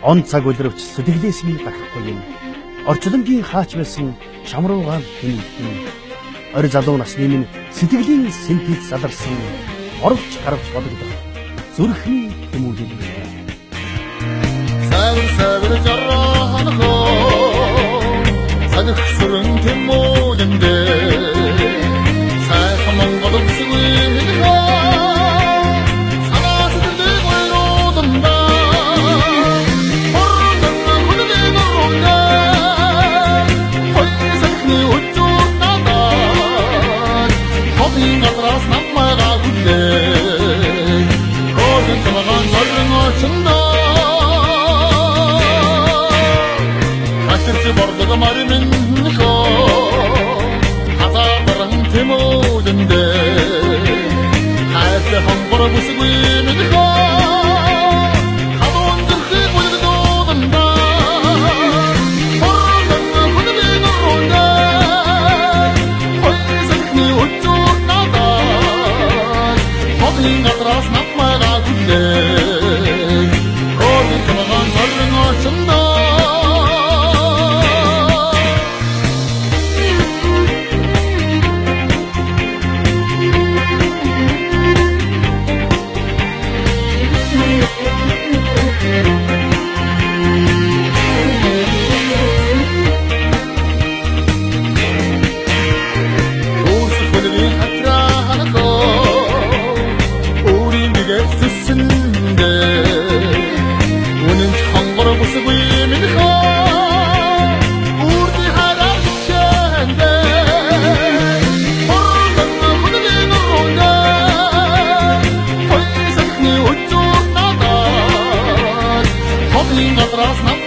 Он цаг үлрвч сэтгэлээс минь гарахгүй юм. Орчлонгийн хаач байсан шамруугаан тэмүүлтэн. Ори залуу насны минь сэтгэлийн синтез заларсан оровч гарч бодогдох зүрхний тэмүүлэл. савэр жараханхоо сагсрын тэмүүлэндэ сайхан монгол үсгүй минийхээ санаасдээ гоёродонда хордон хүнээ нөрөндэ хойсны өчүүр надад хобин атрас наммага хүлээ хойсон цагаан зорин очиндаа бордог марминхо хазааран тэмүүлэндэ хайрт хангар бүсгүй минийхөө хадон дэрхий бүлгдөөдөнда хордон хүнээ нөрөндэ хойсны өчүүр надад хобин атрас наммага хүлээ хойсон цагаан зорин очиндаа Atrás